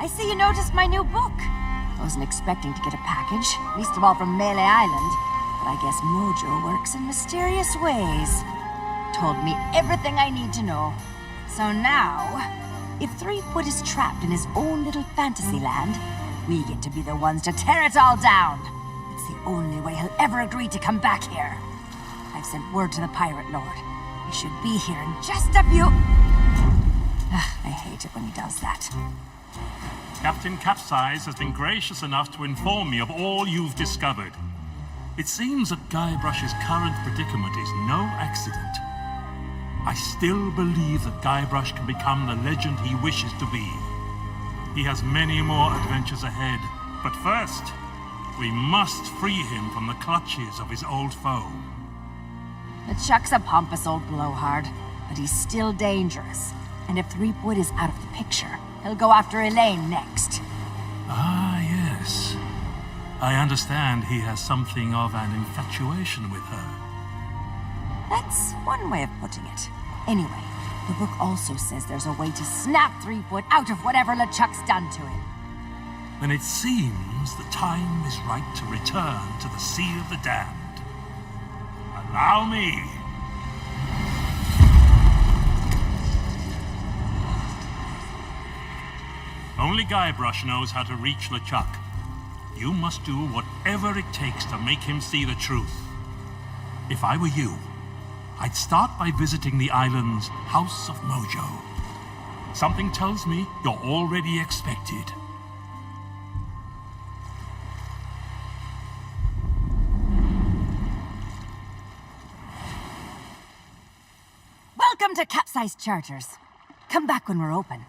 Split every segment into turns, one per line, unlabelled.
I see you noticed my new book. I wasn't expecting to get a package, least of all from Melee Island. But I guess Mojo works in mysterious ways. Told me everything I need to know. So now, if Threepwood is trapped in his own little fantasy land, we get to be the ones to tear it all down. It's the only way he'll ever agree to come back here. I've sent word to the Pirate Lord. He should be here in just a few... I hate it when he does that.
Captain Capsize has been gracious enough to inform me of all you've discovered. It seems that Guybrush's current predicament is no accident. I still believe that Guybrush can become the legend he wishes to be. He has many more adventures ahead, but first, we must free him from the clutches of his old foe.
LeChuck's a pompous old blowhard, but he's still dangerous. And if Threepwood is out of the picture, he'll go after Elaine next.
Ah, yes. I understand he has something of an infatuation with her.
That's one way of putting it. Anyway, the book also says there's a way to snap Threepwood out of whatever LeChuck's done to him.
Then it seems the time is right to return to the Sea of the Damned. Allow me. Only Guybrush knows how to reach LeChuck. You must do whatever it takes to make him see the truth. If I were you, I'd start by visiting the island's House of Mojo. Something tells me you're already expected.
Welcome to Capsized Charters. Come back when we're open.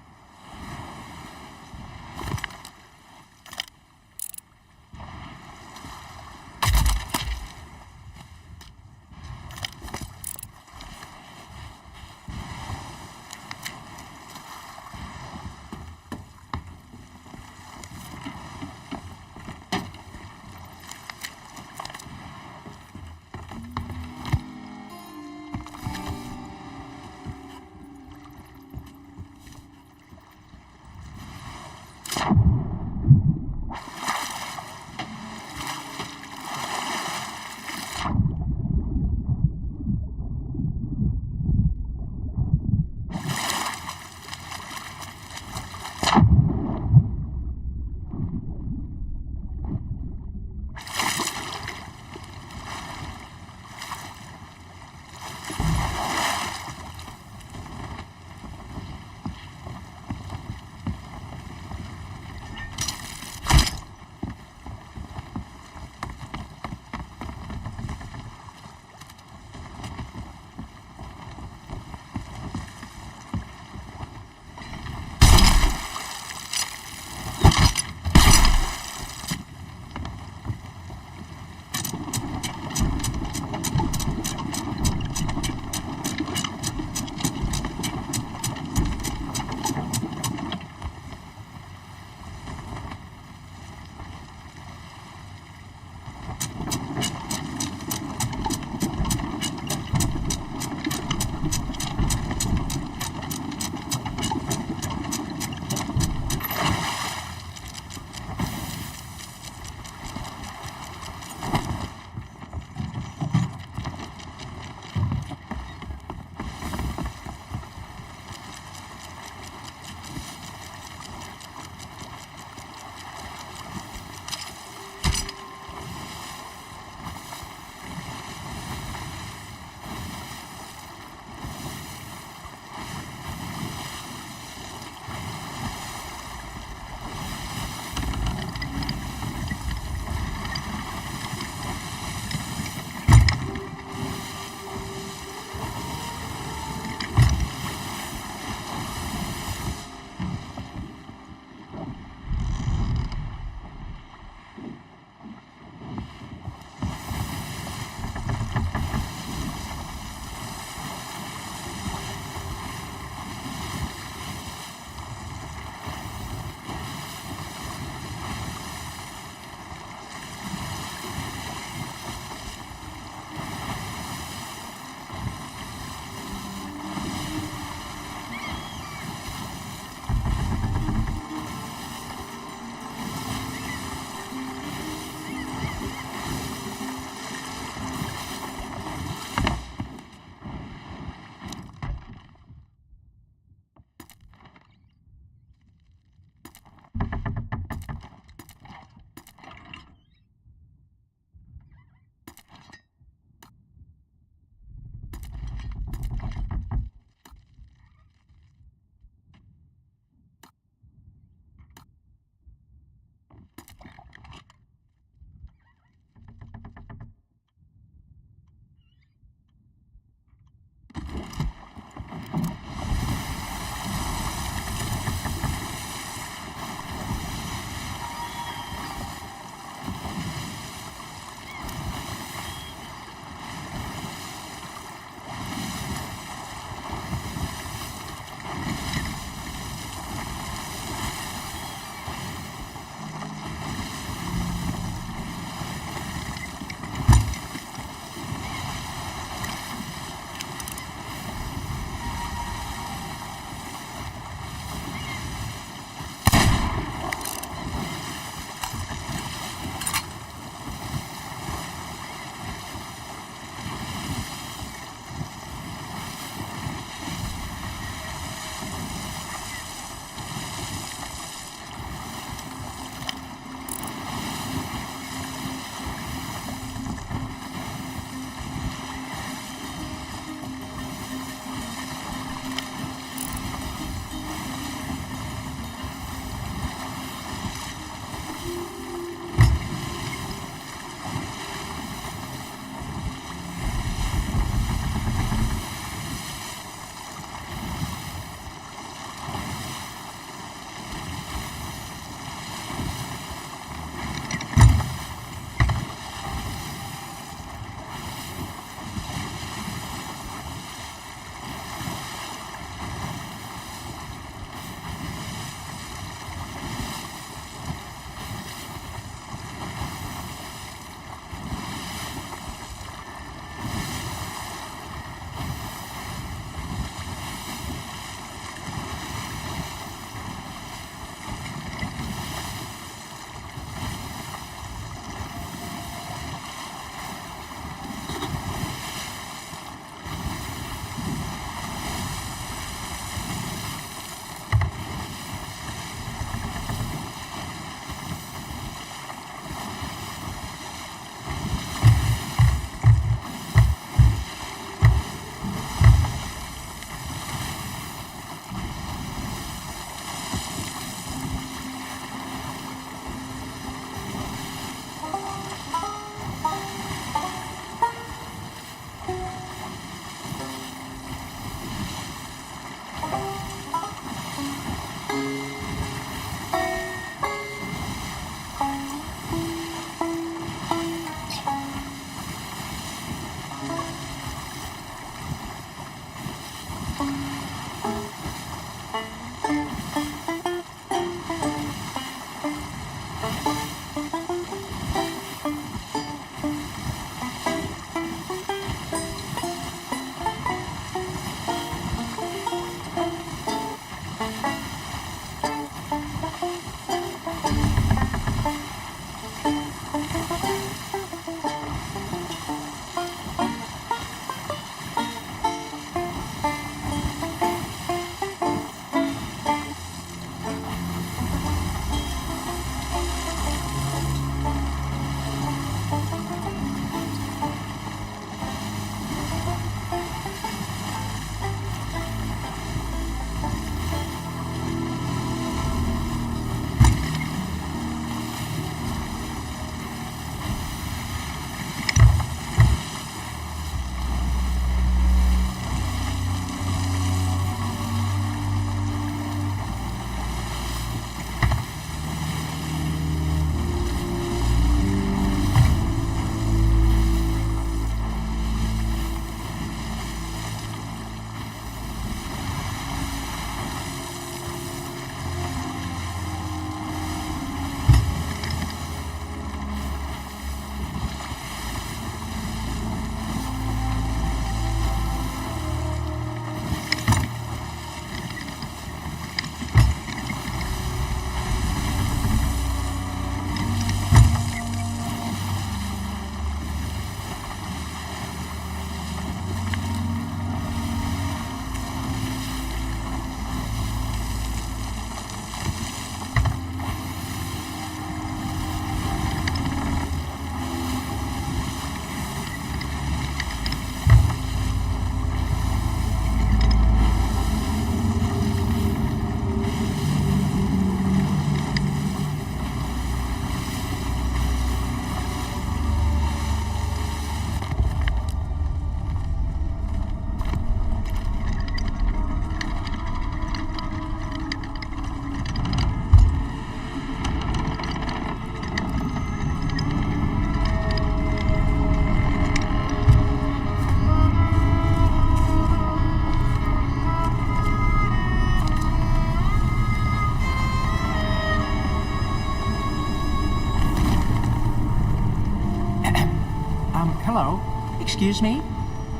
Excuse me?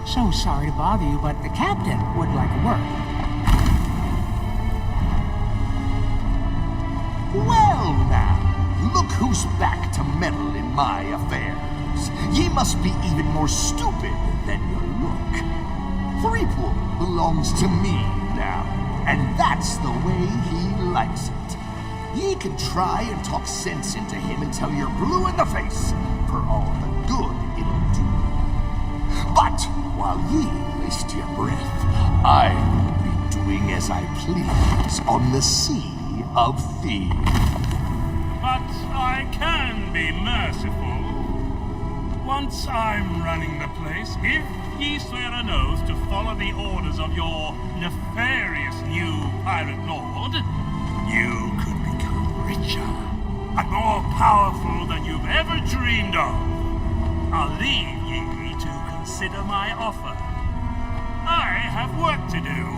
So sorry to bother you, but the captain would like a word.
Well now, look who's back to meddle in my affairs. Ye must be even more stupid than you look. Threepool belongs to me now, and that's the way he likes it. Ye can try and talk sense into him until you're blue in the face, for all the good it'll do. But while ye waste your breath, I'll be doing as I please on the Sea of Thieves.
But I can be merciful. Once I'm running the place, if ye swear an oath to follow the orders of your nefarious new pirate lord, you could become richer and more powerful than you've ever dreamed of. I'll leave ye to consider my offer. I have work to do.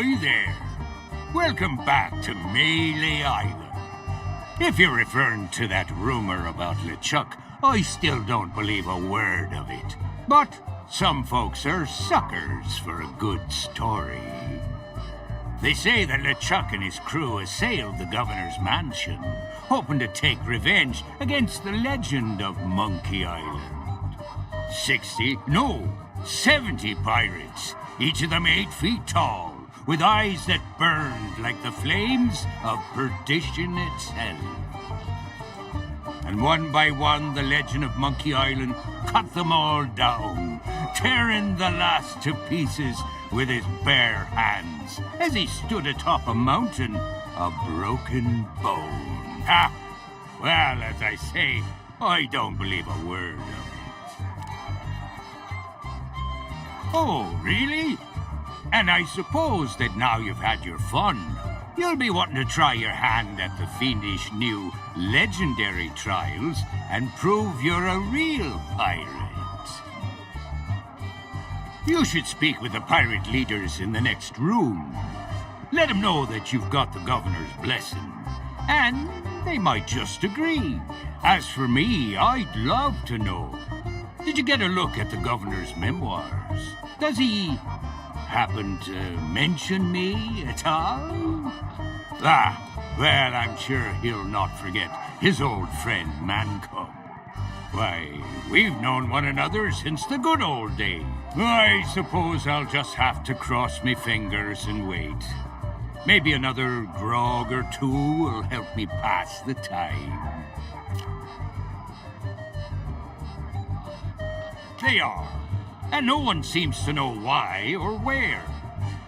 Ahoy there. Welcome back to Melee Island. If you're referring to that rumor about LeChuck, I still don't believe a word of it. But some folks are suckers for a good story. They say that LeChuck and his crew assailed the governor's mansion, hoping to take revenge against the legend of Monkey Island. 70 pirates, each of them 8 feet tall, with eyes that burned like the flames of perdition itself. And one by one, the legend of Monkey Island cut them all down, tearing the last to pieces with his bare hands as he stood atop a mountain, a broken bone. Ha! Well, as I say, I don't believe a word of it. Oh, really? And I suppose that now you've had your fun, you'll be wanting to try your hand at the fiendish new legendary trials and prove you're a real pirate. You should speak with the pirate leaders in the next room. Let them know that you've got the governor's blessing, and they might just agree. As for me, I'd love to know. Did you get a look at the governor's memoirs? Does he happen to mention me at all? Ah, well, I'm sure he'll not forget his old friend Mancom. Why, we've known one another since the good old days. I suppose I'll just have to cross me fingers and wait. Maybe another grog or two will help me pass the time. They are, and no one seems to know why or where.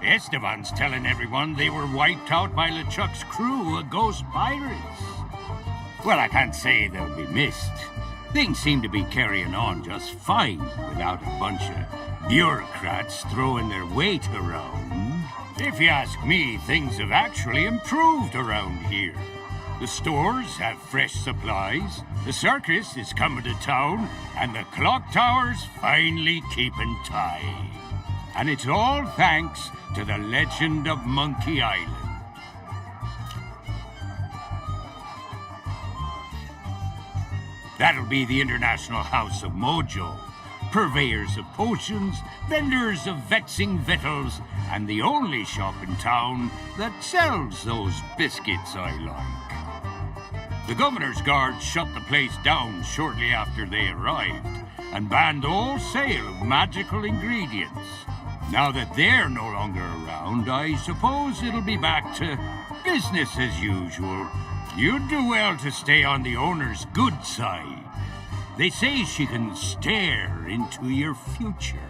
Esteban's telling everyone they were wiped out by LeChuck's crew of ghost pirates. Well, I can't say they'll be missed. Things seem to be carrying on just fine without a bunch of bureaucrats throwing their weight around. If you ask me, things have actually improved around here. The stores have fresh supplies, the circus is coming to town, and the clock tower's finally keeping time. And it's all thanks to the legend of Monkey Island. That'll be the International House of Mojo, purveyors of potions, vendors of vexing victuals, and the only shop in town that sells those biscuits I like. The governor's guards shut the place down shortly after they arrived and banned all sale of magical ingredients. Now that they're no longer around, I suppose it'll be back to business as usual. You'd do well to stay on the owner's good side. They say she can stare into your future.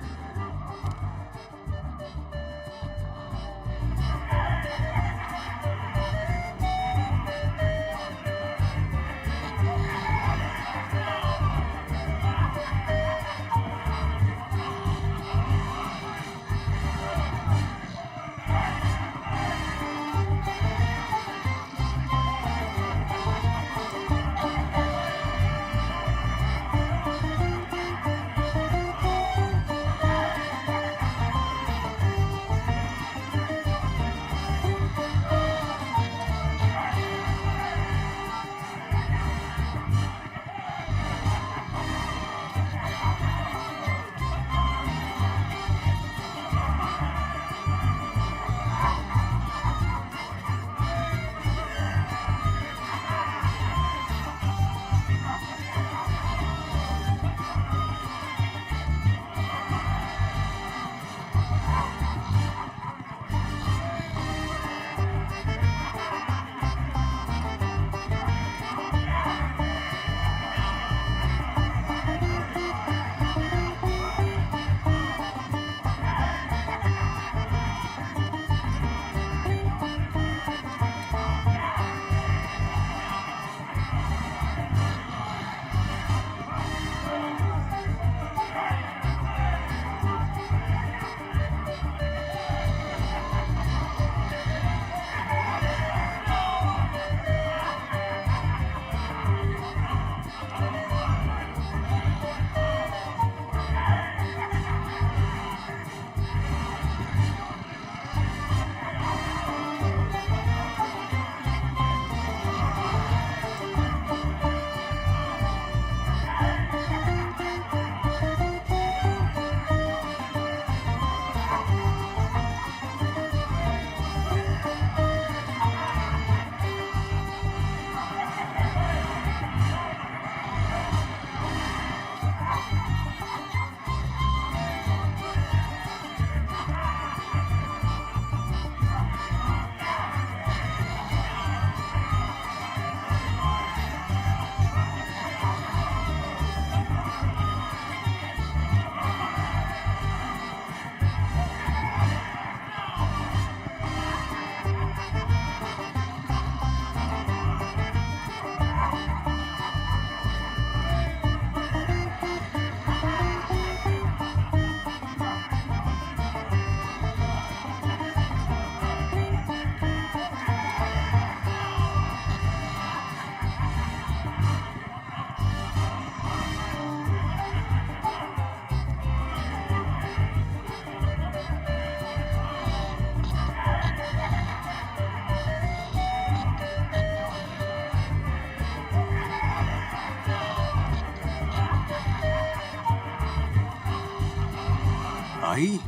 Aye?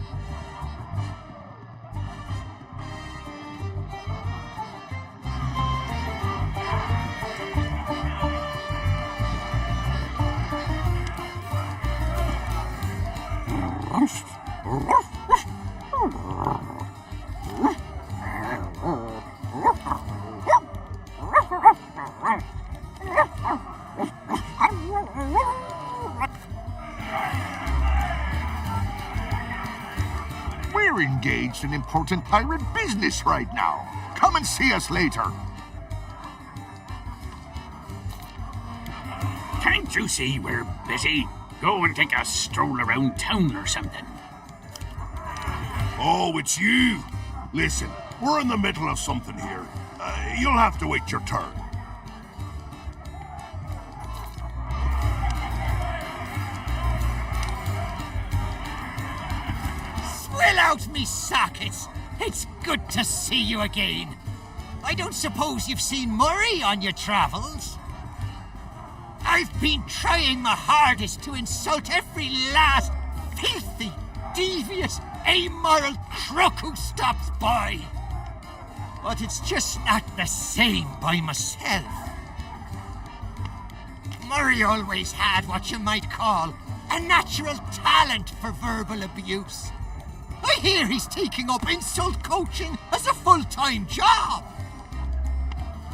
We're engaged in important pirate business right now. Come and see us later.
Can't you see we're busy? Go and take a stroll around town or something.
Oh, it's you. Listen, we're in the middle of something here. You'll have to wait your turn.
Swill out me sockets! It's good to see you again. I don't suppose you've seen Murray on your travels? I've been trying my hardest to insult every last filthy, devious, amoral crook who stops by. But it's just not the same by myself. Murray always had what you might call a natural talent for verbal abuse. I hear he's taking up insult coaching as a full-time job.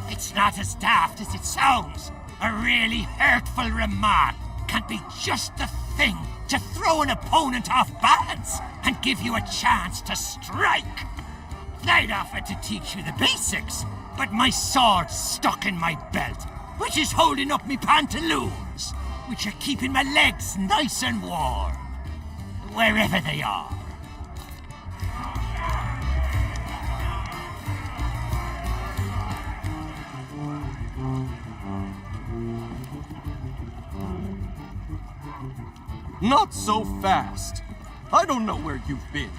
It's not as daft as it sounds. A really hurtful remark can be just the thing to throw an opponent off balance and give you a chance to strike. I'd offer to teach you the basics, but my sword's stuck in my belt, which is holding up me pantaloons, which are keeping my legs nice and warm, wherever they are.
Not so fast. I don't know where you've been,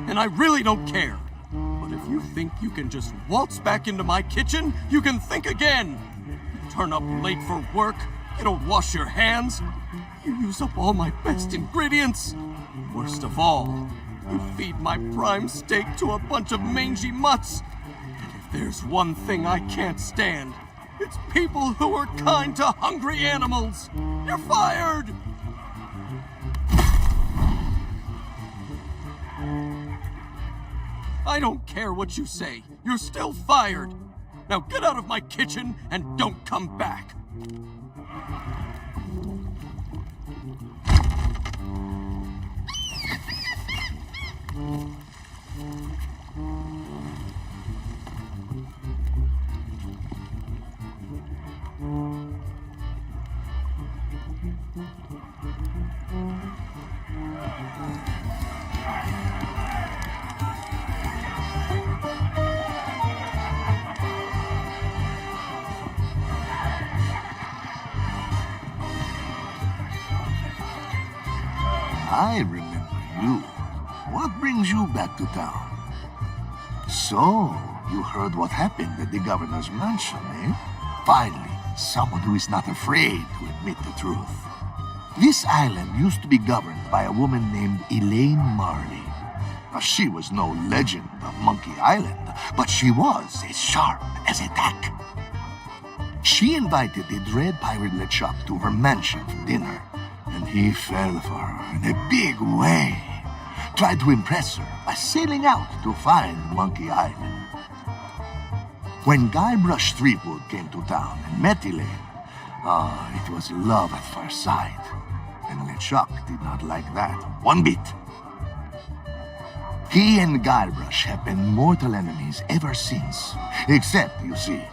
and I really don't care. But if you think you can just waltz back into my kitchen, you can think again. You turn up late for work, you don't wash your hands, you use up all my best ingredients. Worst of all, you feed my prime steak to a bunch of mangy mutts. And if there's one thing I can't stand, it's people who are kind to hungry animals. You're fired! I don't care what you say. You're still fired. Now get out of my kitchen and don't come back.
I remember you. What brings you back to town? So, you heard what happened at the governor's mansion, eh? Finally, someone who is not afraid to admit the truth. This island used to be governed by a woman named Elaine Marley. Now, she was no legend of Monkey Island, but she was as sharp as a tack. She invited the dread pirate LeChuck to her mansion for dinner, and he fell for her in a big way. Tried to impress her by sailing out to find Monkey Island. When Guybrush Threepwood came to town and met Elaine, it was love at first sight. And LeChuck did not like that one bit. He and Guybrush have been mortal enemies ever since. Except, you see,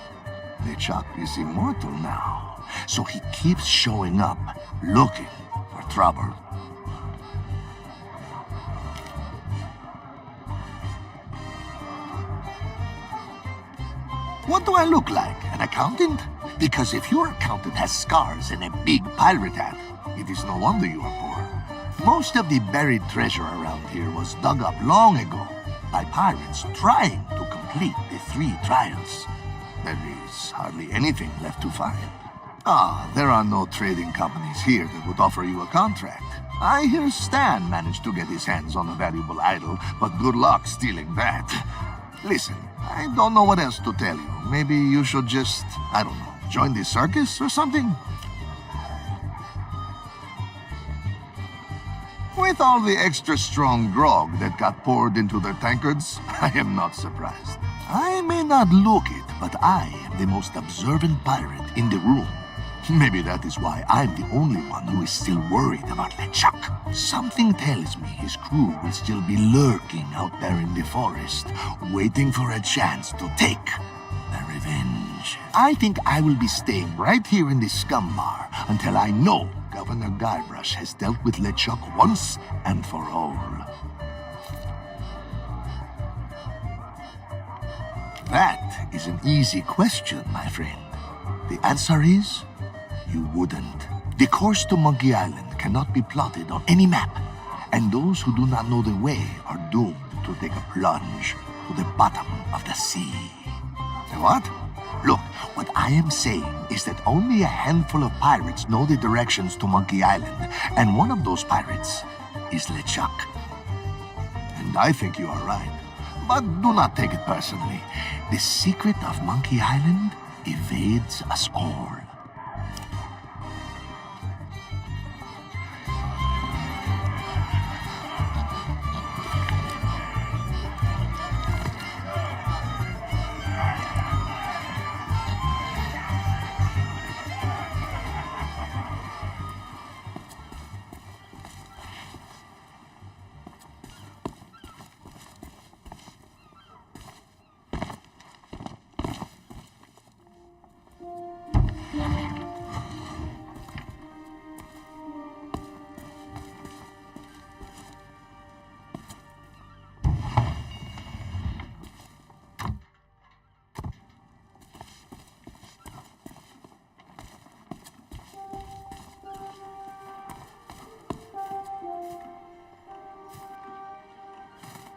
LeChuck is immortal now, so he keeps showing up, looking for trouble. What do I look like? An accountant? Because if your accountant has scars and a big pirate hat, it is no wonder you are poor. Most of the buried treasure around here was dug up long ago by pirates trying to complete the 3 trials. There is hardly anything left to find. There are no trading companies here that would offer you a contract. I hear Stan managed to get his hands on a valuable idol, but good luck stealing that. Listen, I don't know what else to tell you. Maybe you should just, I don't know, join the circus or something? With all the extra strong grog that got poured into their tankards, I am not surprised. I may not look it, but I am the most observant pirate in the room. Maybe that is why I'm the only one who is still worried about LeChuck. Something tells me his crew will still be lurking out there in the forest, waiting for a chance to take their revenge. I think I will be staying right here in the scum bar until I know Governor Guybrush has dealt with LeChuck once and for all. That is an easy question, my friend. The answer is, you wouldn't. The course to Monkey Island cannot be plotted on any map, and those who do not know the way are doomed to take a plunge to the bottom of the sea. What? Look, what I am saying is that only a handful of pirates know the directions to Monkey Island, and one of those pirates is LeChuck. And I think you are right, but do not take it personally. The secret of Monkey Island evades us all.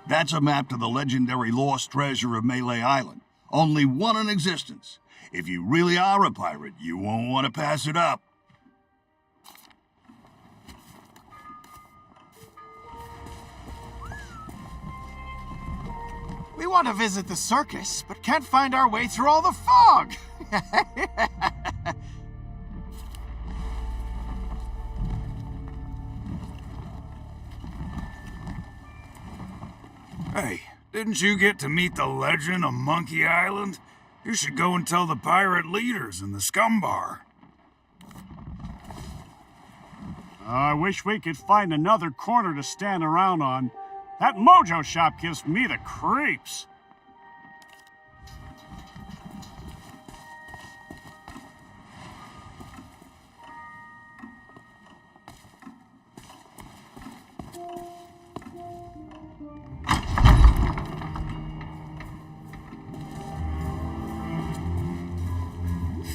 That's a map to the legendary lost treasure of Melee Island. Only one in existence. If you really are a pirate, you won't want to pass it up.
We want to visit the circus, but can't find our way through all the fog.
Hey, didn't you get to meet the legend of Monkey Island? You should go and tell the pirate leaders in the scum bar.
I wish we could find another corner to stand around on. That mojo shop gives me the creeps.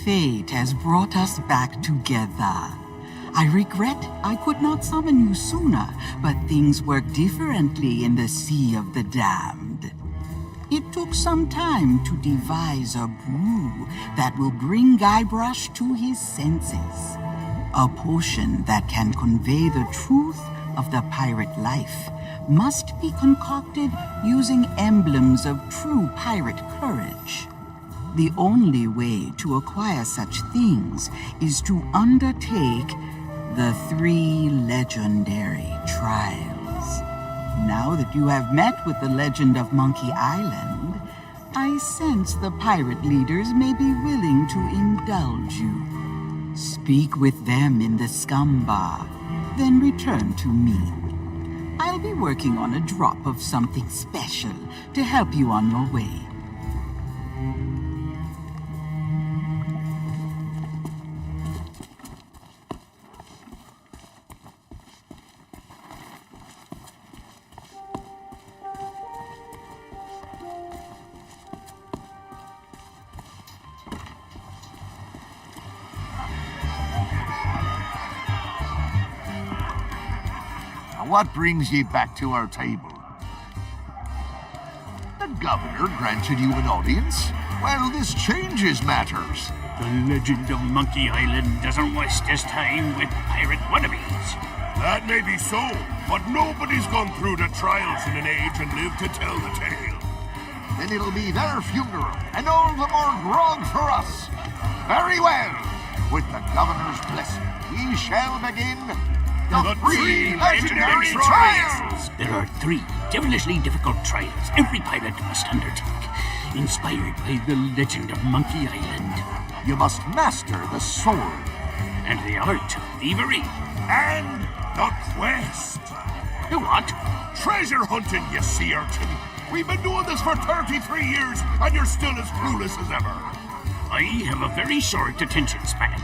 Fate has brought us back together. I regret I could not summon you sooner, but things work differently in the Sea of the Damned. It took some time to devise a brew that will bring Guybrush to his senses. A potion that can convey the truth of the pirate life must be concocted using emblems of true pirate courage. The only way to acquire such things is to undertake the 3 legendary trials. Now that you have met with the legend of Monkey Island, I sense the pirate leaders may be willing to indulge you. Speak with them in the scum bar, then return to me. I'll be working on a drop of something special to help you on your way.
What brings ye back to our table? The governor granted you an audience? Well, this changes matters.
The legend of Monkey Island doesn't waste his time with pirate wannabes.
That may be so, but nobody's gone through the trials in an age and lived to tell the tale.
Then it'll be their funeral, and all the more grog for us. Very well. With the governor's blessing, we shall begin the three legendary trials!
There are 3 devilishly difficult trials every pirate must undertake, inspired by the legend of Monkey Island.
You must master the sword.
And the art of thievery.
And the quest.
The what?
Treasure hunting, you sea urchin. We've been doing this for 33 years, and you're still as clueless as ever.
I have a very short attention span.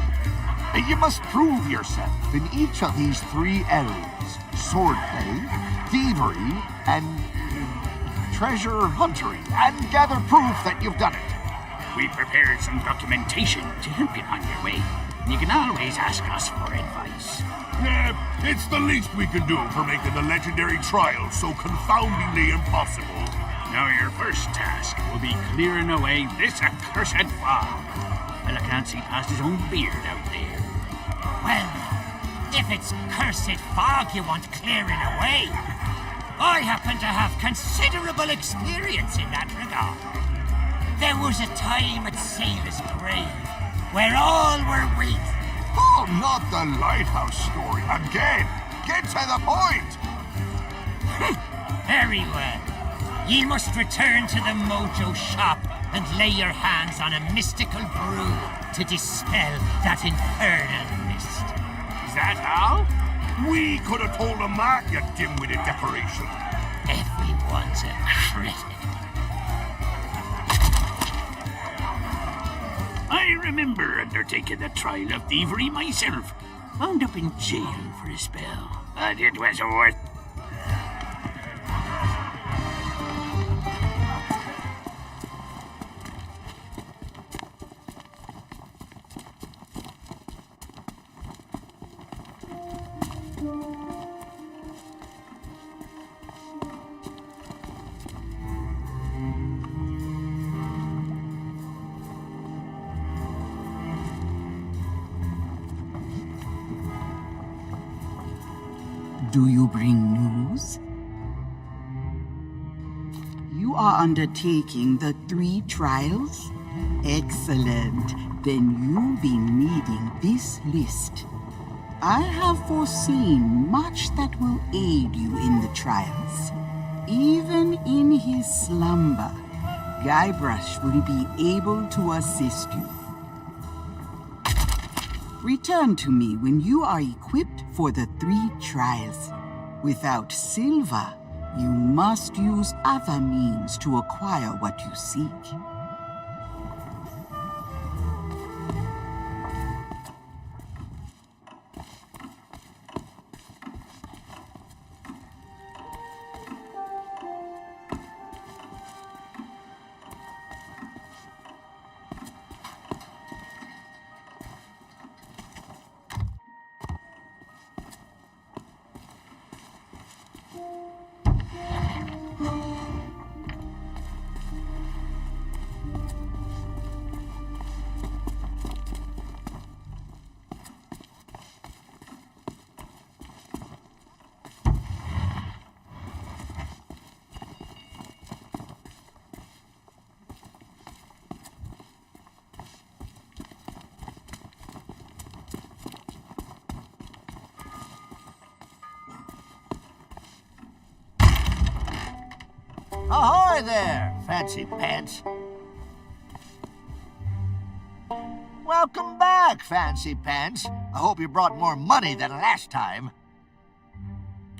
You must prove yourself in each of these 3 areas. Swordplay, thievery, and treasure hunting, and gather proof that you've done it.
We prepared some documentation to help you on your way. You can always ask us for advice.
Yeah, it's the least we can do for making the legendary trial so confoundingly impossible.
Now your first task will be clearing away this accursed fog. Well, I can't see past his own beard out there.
Well, if it's cursed fog you want clearing away, I happen to have considerable experience in that regard. There was a time at Sailor's Grave where all were weak.
Oh, not the lighthouse story again. Get to the point.
Very well. Ye must return to the Mojo shop and lay your hands on a mystical brew to dispel that infernal mist.
Is that all?
We could have told him that, you dim-witted decoration.
Everyone's a critic.
I remember undertaking the trial of thievery myself. Wound up in jail for a spell, but it was worth.
Do you bring news? You are undertaking the 3 trials? Excellent. Then you'll be needing this list. I have foreseen much that will aid you in the trials. Even in his slumber, Guybrush will be able to assist you. Return to me when you are equipped for the 3 trials. Without silver, you must use other means to acquire what you seek.
Ahoy there, fancy pants. Welcome back, fancy pants. I hope you brought more money than last time.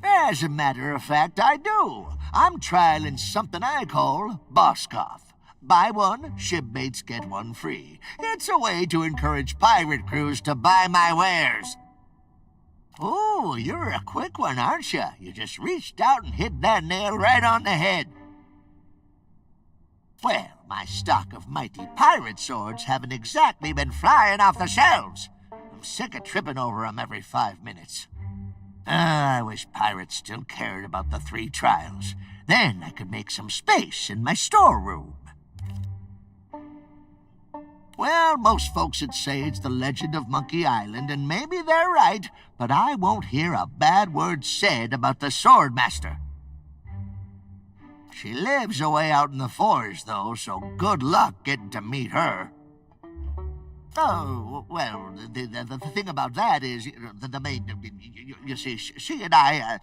As a matter of fact, I do. I'm trialing something I call Boscoff. Buy one, shipmates get one free. It's a way to encourage pirate crews to buy my wares. Oh, you're a quick one, aren't you? You just reached out and hit that nail right on the head. Well, my stock of mighty pirate swords haven't exactly been flying off the shelves. I'm sick of tripping over them every 5 minutes. I wish pirates still cared about the 3 trials. Then I could make some space in my storeroom. Well, most folks would say it's the legend of Monkey Island, and maybe they're right, but I won't hear a bad word said about the Sword Master. She lives away out in the forest, though, so good luck getting to meet her. Oh, well, the thing about that is, the main, you see, she and I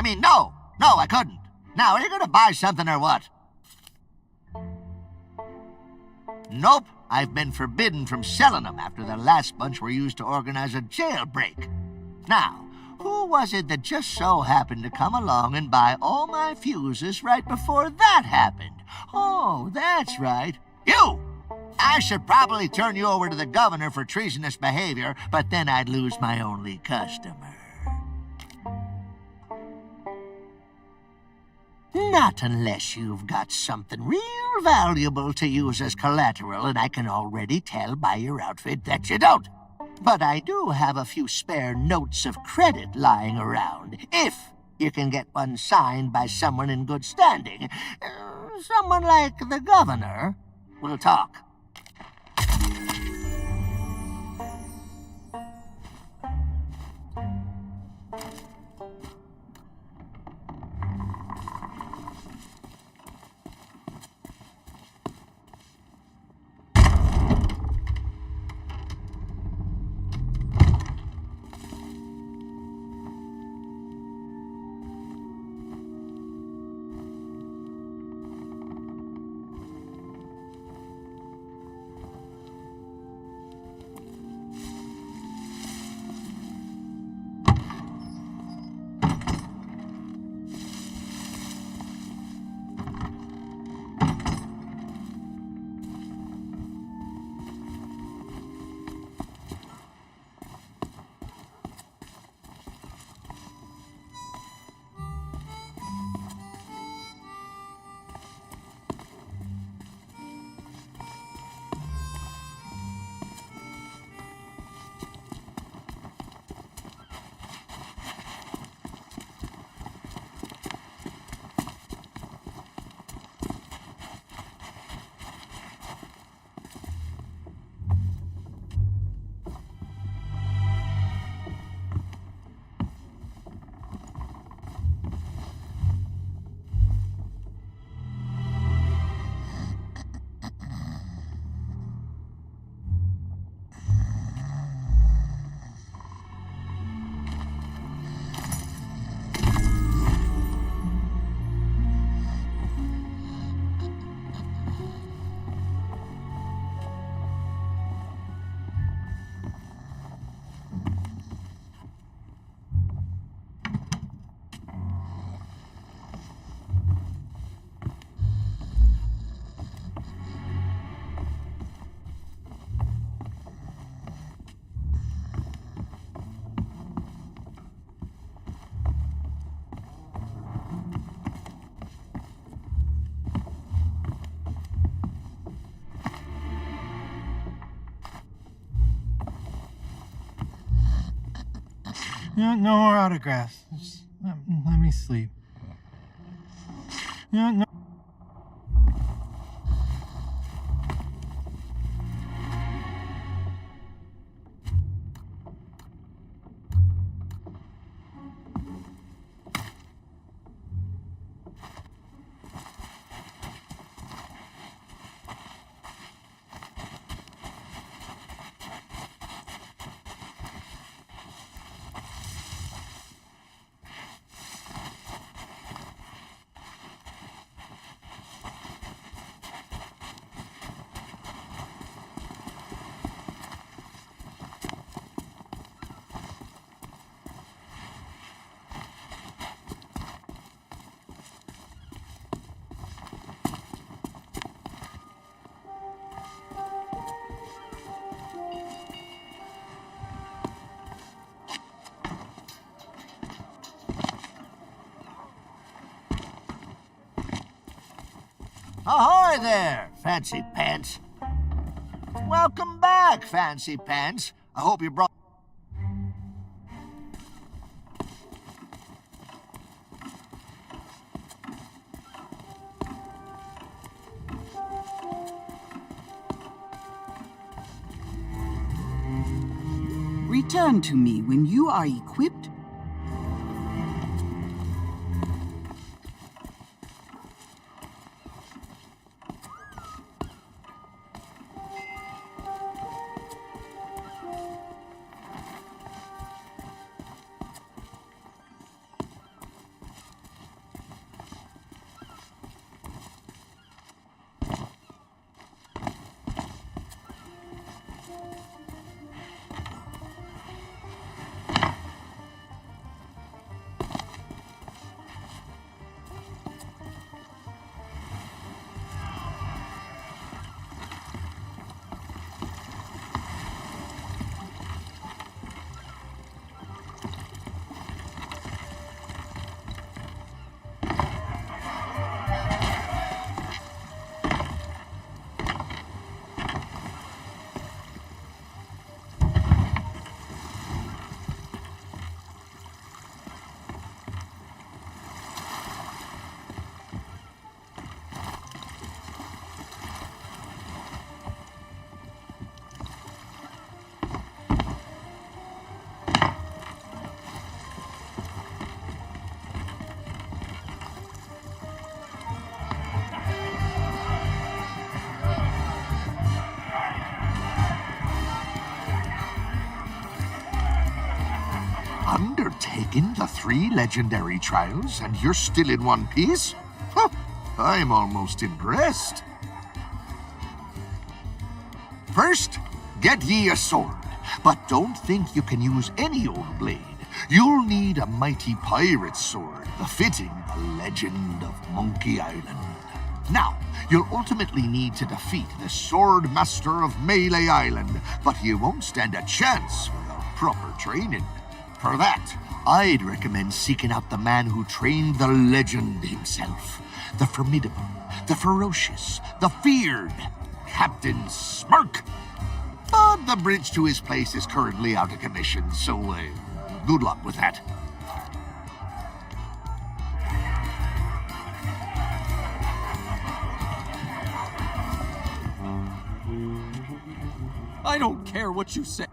mean, no, I couldn't. Now, are you gonna buy something or what? Nope, I've been forbidden from selling them after the last bunch were used to organize a jailbreak. Now, who was it that just so happened to come along and buy all my fuses right before that happened? Oh, that's right. You! I should probably turn you over to the governor for treasonous behavior, but then I'd lose my only customer. Not unless you've got something real valuable to use as collateral, and I can already tell by your outfit that you don't. But I do have a few spare notes of credit lying around, if you can get one signed by someone in good standing. Someone like the governor. We'll talk.
No more autographs. Just let me sleep. No.
Ahoy there, Fancy Pants. Welcome back, Fancy Pants. I hope you brought...
Return to me when you are equipped.
Undertaken the 3 legendary trials, and you're still in one piece? Huh, I'm almost impressed. First, get ye a sword, but don't think you can use any old blade. You'll need a mighty pirate sword, befitting the legend of Monkey Island. Now, you'll ultimately need to defeat the Sword Master of Melee Island, but you won't stand a chance without proper training. For that, I'd recommend seeking out the man who trained the legend himself. The formidable, the ferocious, the feared Captain Smirk. But the bridge to his place is currently out of commission, so good luck with that.
I don't care what you say.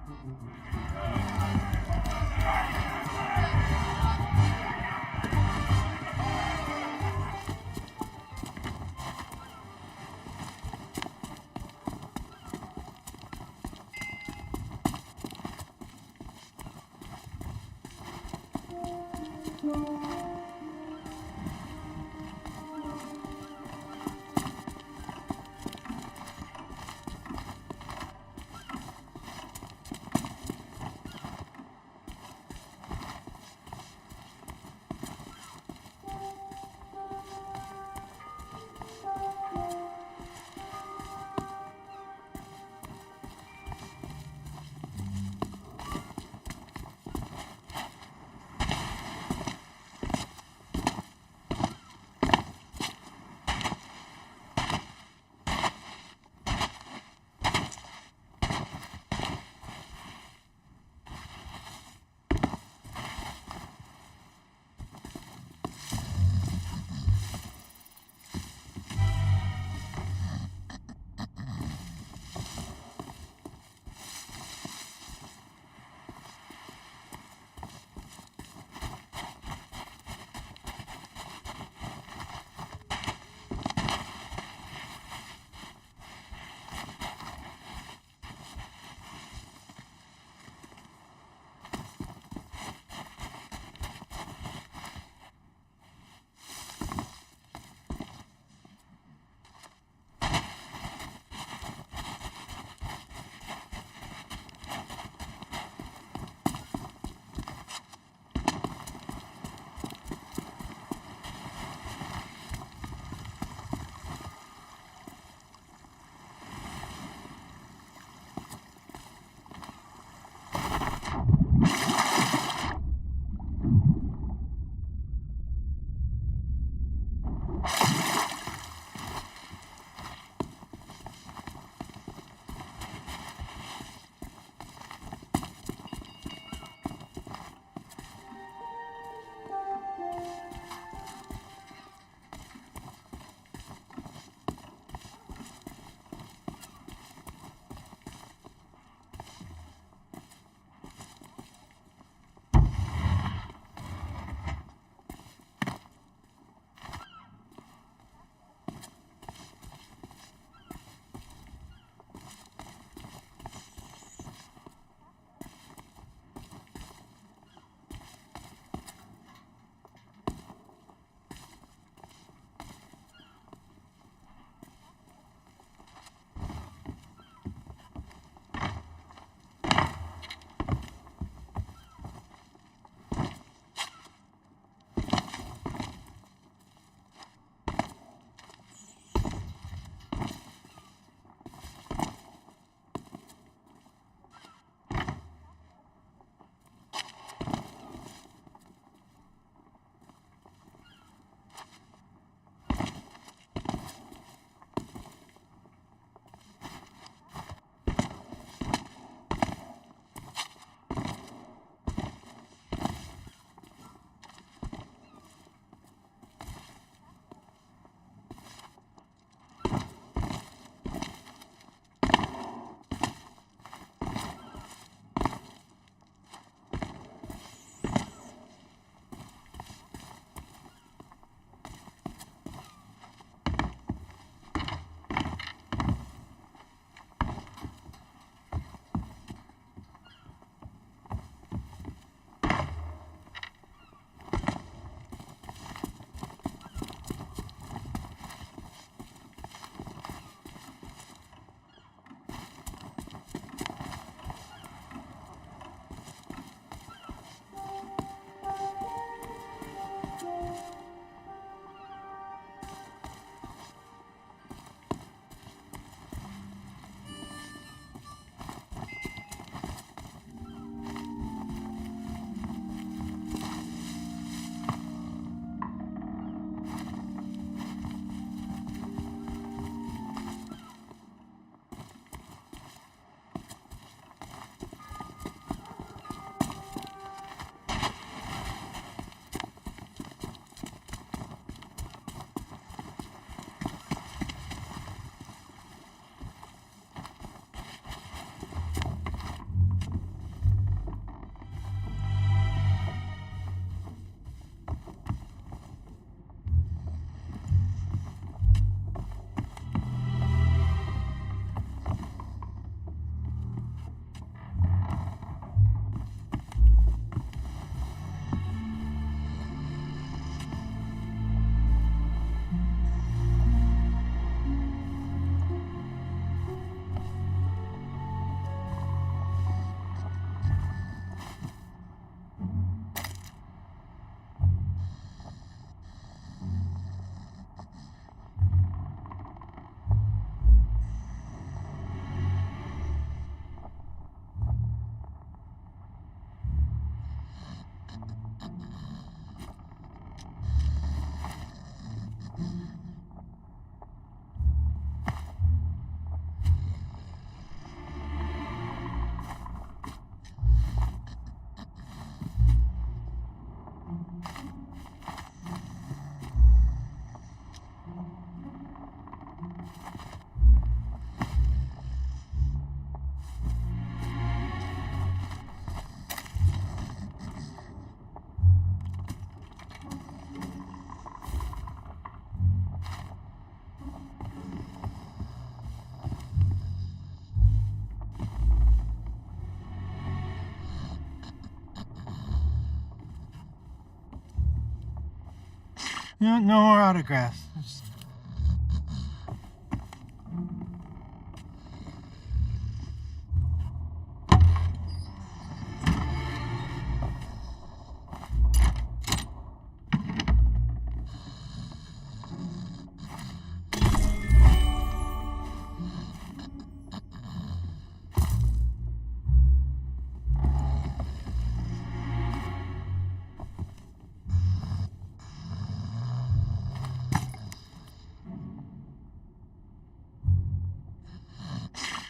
No more autographs.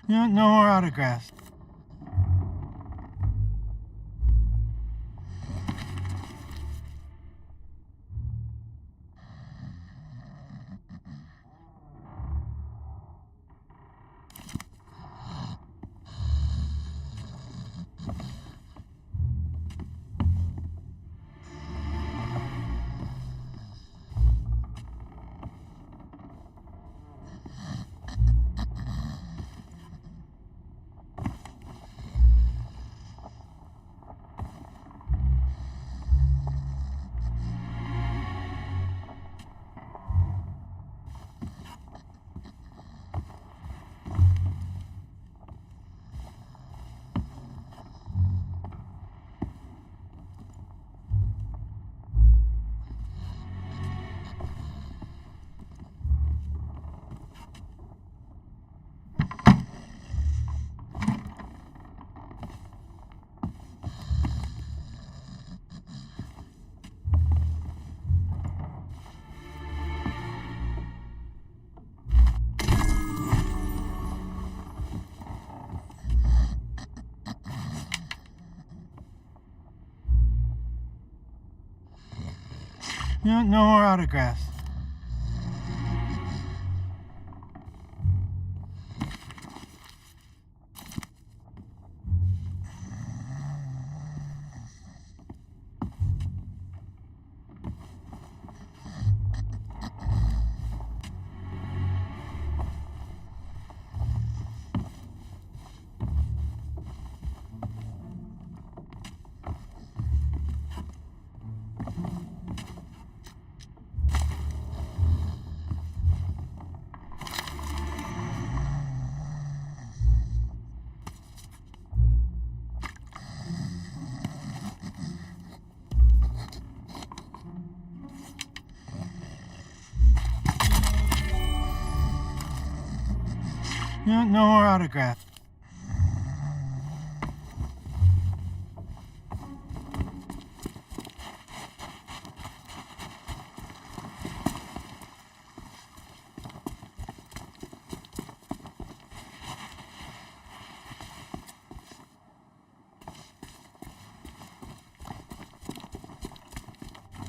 No more autographs. No more autographs. No more autographs.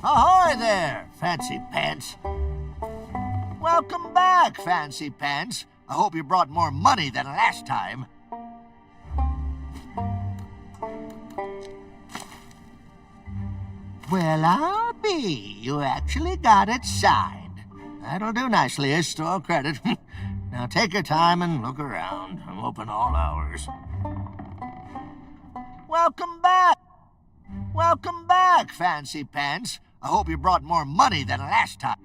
Ahoy there, Fancy Pants. Welcome back, Fancy Pants. I hope you brought more money than last time. Well, I'll be. You actually got it signed. That'll do nicely as store credit. Now take your time and look around. I'm open all hours. Welcome back. Welcome back, Fancy Pants. I hope you brought more money than last time.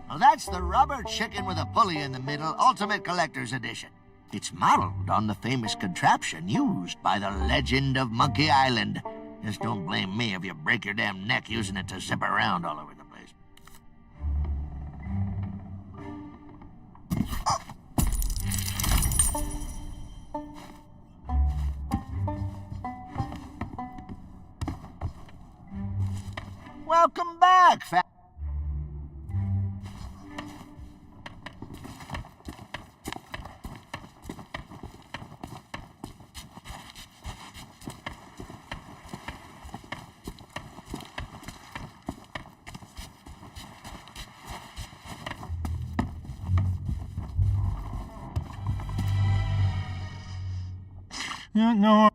Well, that's the rubber chicken with a pulley in the middle, Ultimate Collector's Edition. It's modeled on the famous contraption used by the legend of Monkey Island. Just don't blame me if you break your damn neck using it to zip around all over the place.
Welcome back,
No.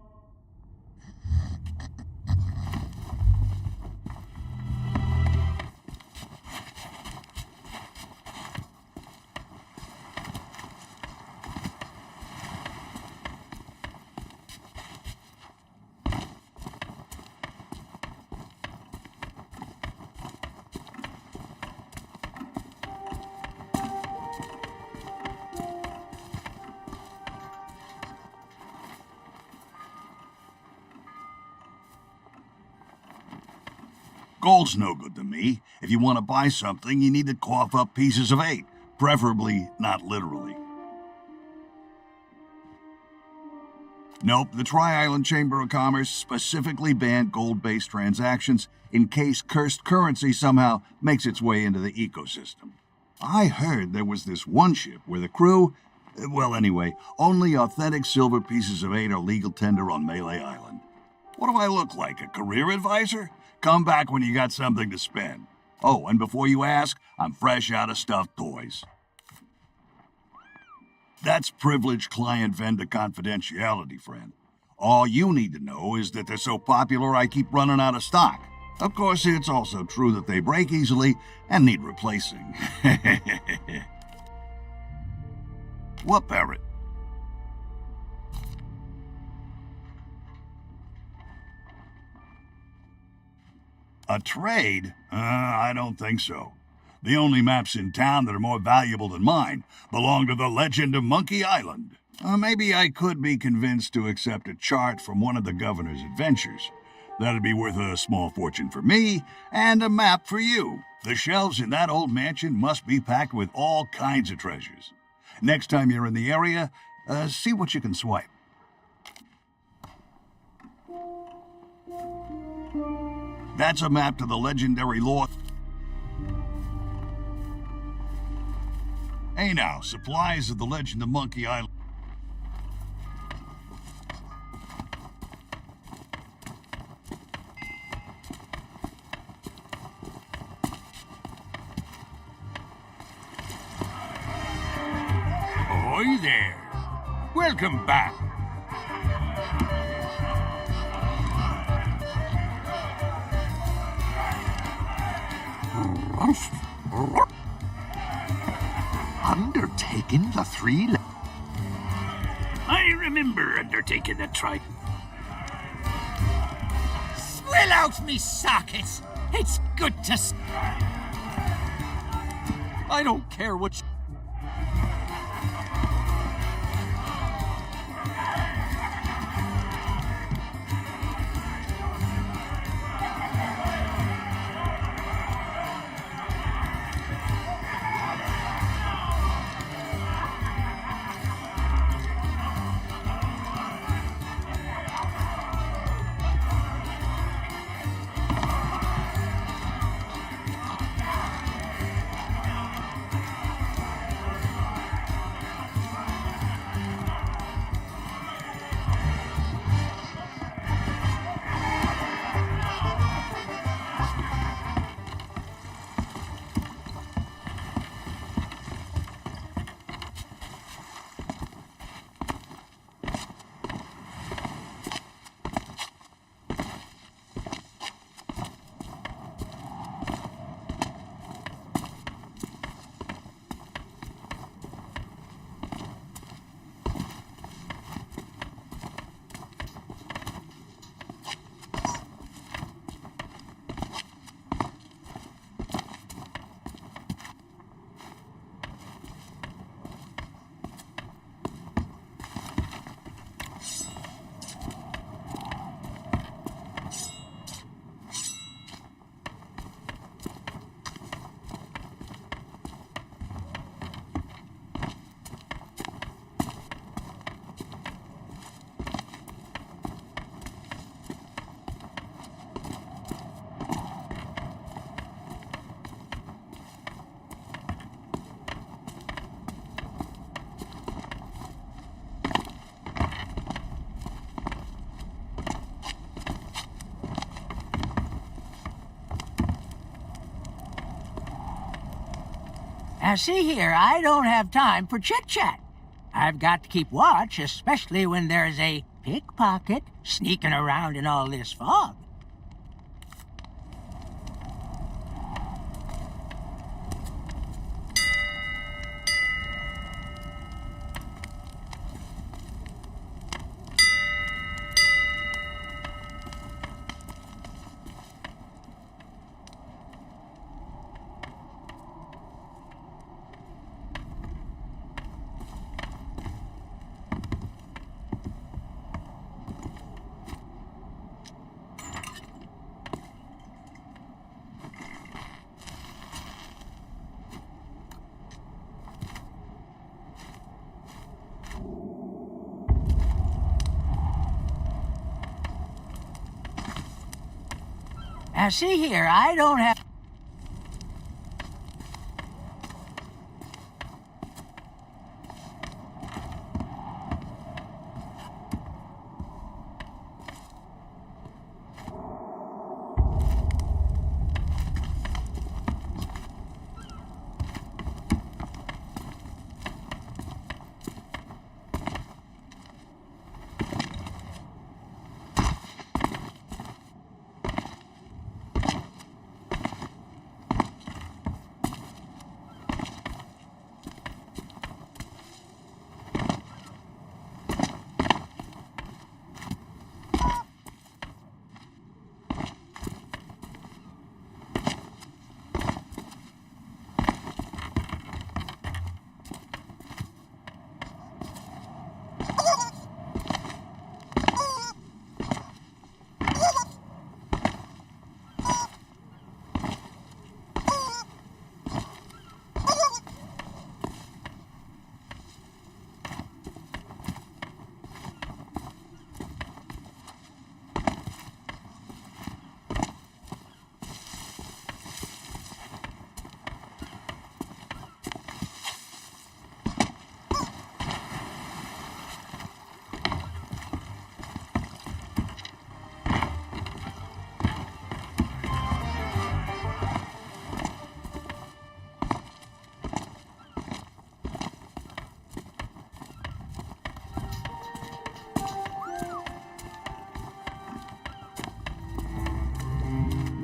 Gold's no good to me. If you want to buy something, you need to cough up pieces of 8, preferably not literally. Nope, the Tri-Island Chamber of Commerce specifically banned gold-based transactions in case cursed currency somehow makes its way into the ecosystem. I heard there was this one ship where the crew... Well, anyway, only authentic silver pieces of 8 are legal tender on Melee Island. What do I look like, a career advisor? Come back when you got something to spend. Oh, and before you ask, I'm fresh out of stuffed toys. That's privileged client vendor confidentiality, friend. All you need to know is that they're so popular I keep running out of stock. Of course, it's also true that they break easily and need replacing. What parrot? A trade? I don't think so. The only maps in town that are more valuable than mine belong to the Legend of Monkey Island. Maybe I could be convinced to accept a chart from one of the governor's adventures. That'd be worth a small fortune for me, and a map for you. The shelves in that old mansion must be packed with all kinds of treasures. Next time you're in the area, see what you can swipe. That's a map to the legendary lore. Hey now, supplies of the Legend of Monkey Island.
Ahoy there. Welcome back.
Undertaking the 3
I remember undertaking the try.
Swill out me sockets! It's good to...
I don't care what you...
See here, I don't have time for chit-chat. I've got to keep watch, especially when there's a pickpocket sneaking around in all this fog. See here, I don't have...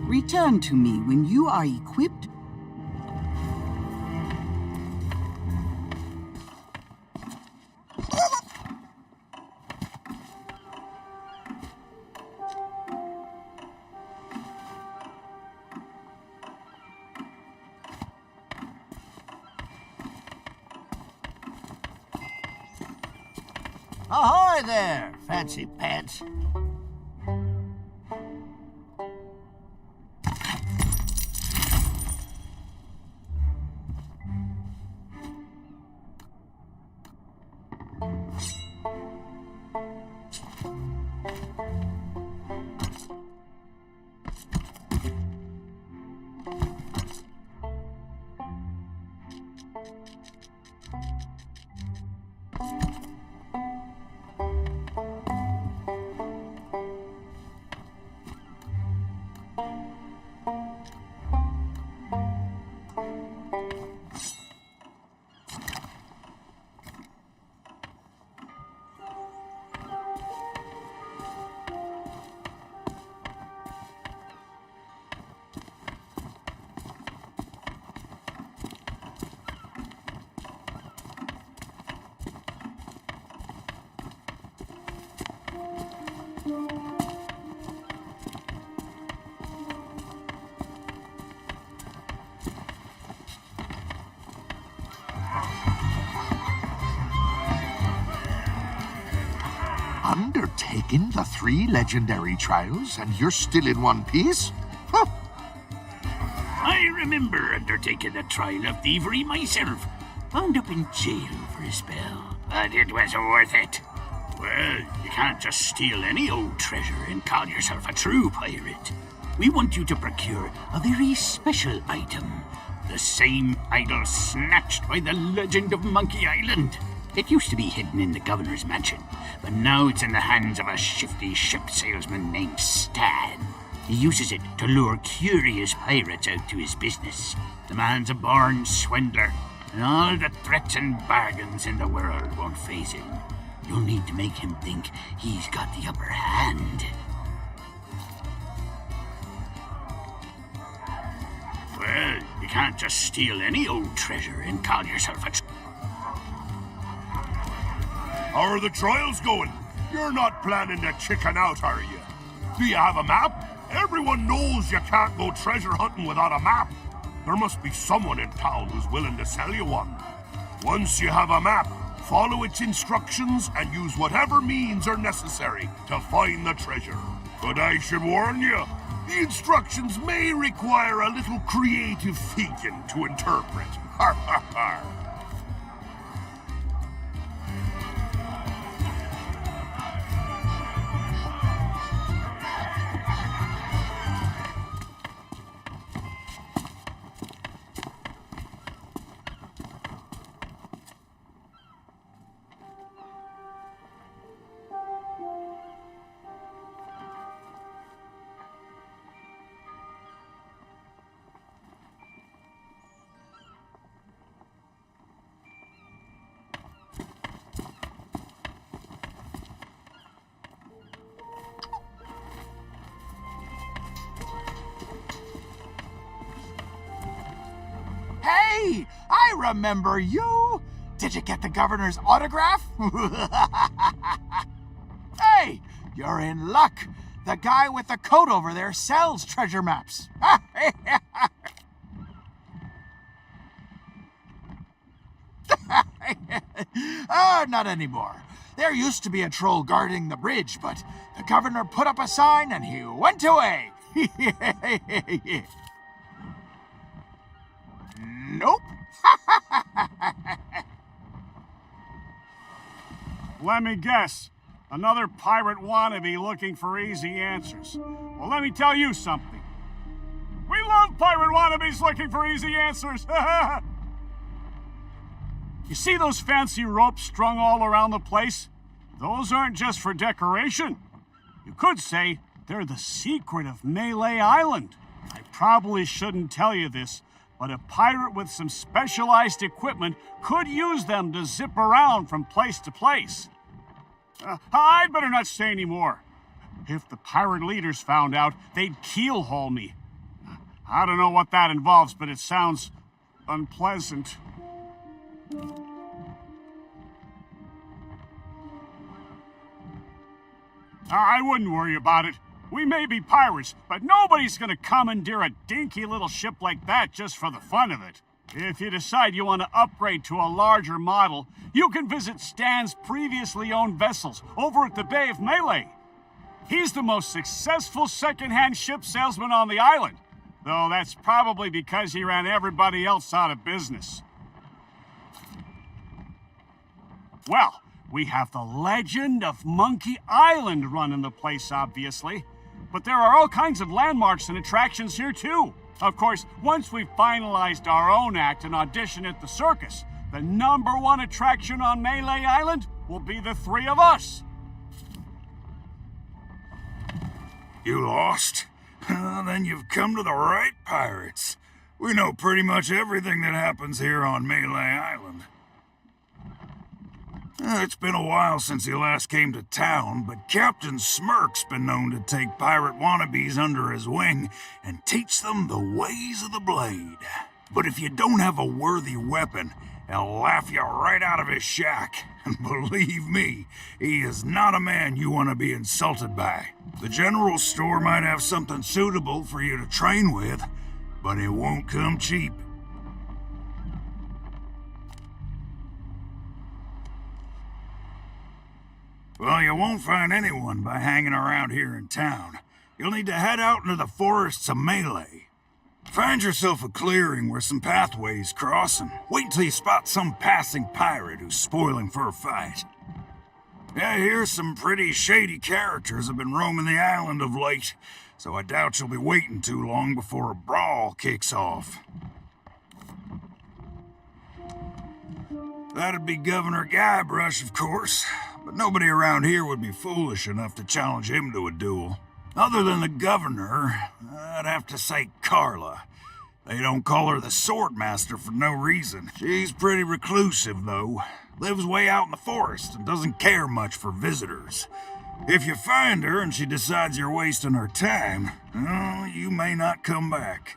Return to me when you are equipped.
Ahoy there, fancy pants. Undertaken the 3 legendary trials, and you're still in one piece? Huh.
I remember undertaking a trial of thievery myself. Wound up in jail for a spell, but it was worth it. Well, you can't just steal any old treasure and call yourself a true pirate. We want you to procure a very special item. The same idol snatched by the legend of Monkey Island. It used to be hidden in the governor's mansion, but now it's in the hands of a shifty ship salesman named Stan. He uses it to lure curious pirates out to his business. The man's a born swindler, And all the threats and bargains in the world won't faze him. You'll need to make him think he's got the upper hand. Well, you can't just steal any old treasure and call yourself a...
How are the trials going? You're not planning to chicken out, are you? Do you have a map? Everyone knows you can't go treasure hunting without a map. There must be someone in town who's willing to sell you one. Once you have a map, follow its instructions and use whatever means are necessary to find the treasure. But I should warn you, the instructions may require a little creative thinking to interpret. Har har har.
Hey, I remember you. Did you get the governor's autograph? Hey, you're in luck. The guy with the coat over there sells treasure maps. Oh, not anymore. There used to be a troll guarding the bridge, but the governor put up a sign and he went away. Nope.
Let me guess. Another pirate wannabe looking for easy answers. Well, let me tell you something. We love pirate wannabes looking for easy answers. You see those fancy ropes strung all around the place? Those aren't just for decoration. You could say they're the secret of Melee Island. I probably shouldn't tell you this, but a pirate with some specialized equipment could use them to zip around from place to place. I'd better not say any more. If the pirate leaders found out, they'd keelhaul me. I don't know what that involves, but it sounds unpleasant. I wouldn't worry about it. We may be pirates, but nobody's gonna commandeer a dinky little ship like that just for the fun of it. If you decide you want to upgrade to a larger model, you can visit Stan's previously owned vessels over at the Bay of Melee. He's the most successful second-hand ship salesman on the island, though that's probably because he ran everybody else out of business. Well, we have the legend of Monkey Island running the place, obviously. But there are all kinds of landmarks and attractions here, too. Of course, once we've finalized our own act and audition at the circus, the #1 attraction on Melee Island will be the three of us.
You lost? Then you've come to the right pirates. We know pretty much everything that happens here on Melee Island. It's been a while since he last came to town, but Captain Smirk's been known to take pirate wannabes under his wing and teach them the ways of the blade. But if you don't have a worthy weapon, he'll laugh you right out of his shack. And believe me, he is not a man you want to be insulted by. The general store might have something suitable for you to train with, but it won't come cheap. Well, you won't find anyone by hanging around here in town. You'll need to head out into the forests of Melee. Find yourself a clearing where some pathways cross, and wait until you spot some passing pirate who's spoiling for a fight. I hear some pretty shady characters have been roaming the island of late, so I doubt you'll be waiting too long before a brawl kicks off. That'd be Governor Guybrush, of course. But nobody around here would be foolish enough to challenge him to a duel. Other than the governor, I'd have to say Carla. They don't call her the Swordmaster for no reason. She's pretty reclusive, though. Lives way out in the forest and doesn't care much for visitors. If you find her and she decides you're wasting her time, well, you may not come back.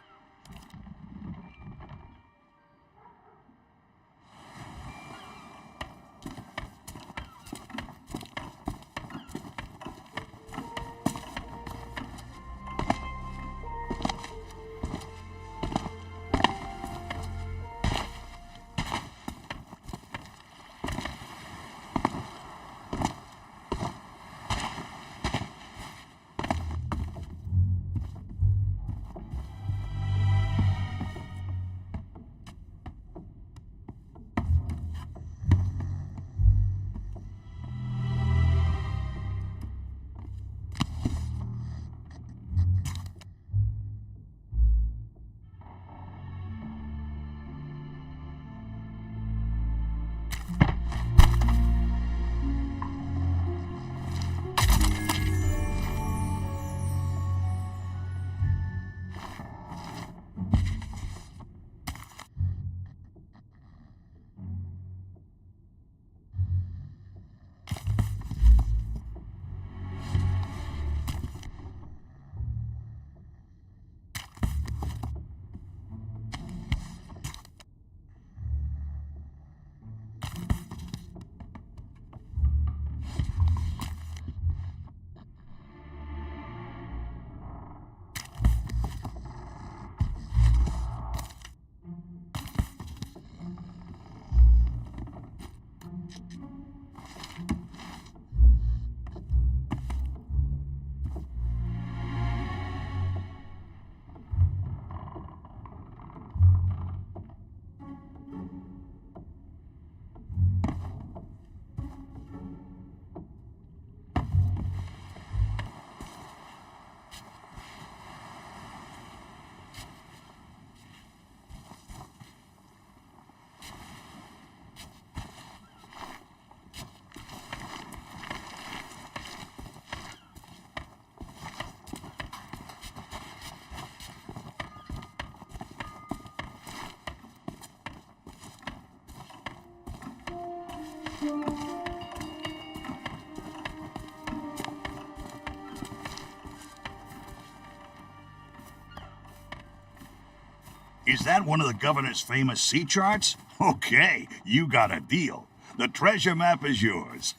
Is that one of the governor's famous sea charts? Okay, you got a deal. The treasure map is yours.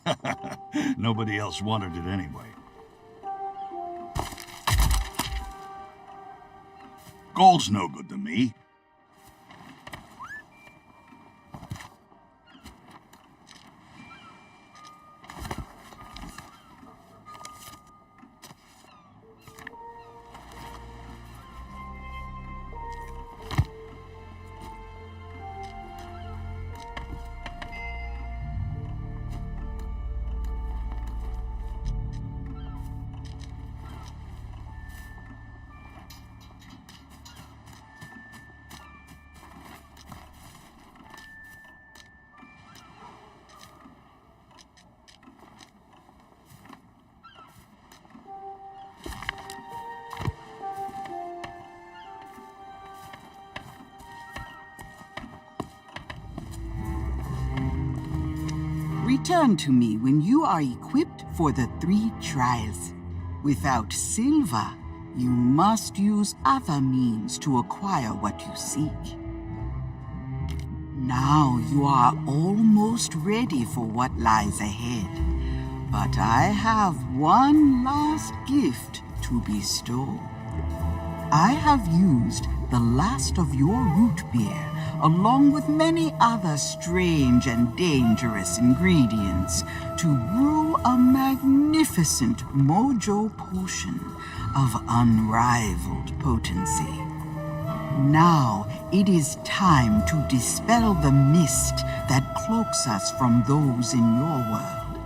Nobody else wanted it anyway. Gold's no good to me.
Return to me when you are equipped for the 3 trials. Without silver, you must use other means to acquire what you seek. Now you are almost ready for what lies ahead. But I have one last gift to bestow. I have used the last of your root beer, along with many other strange and dangerous ingredients, to brew a magnificent mojo potion of unrivaled potency. Now it is time to dispel the mist that cloaks us from those in your world.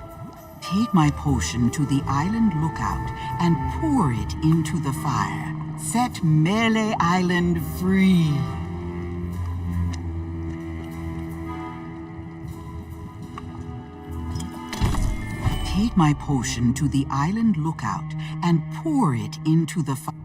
Take my potion to the island lookout and pour it into the fire. Set Melee Island free. Take my potion to the island lookout and pour it into the fire.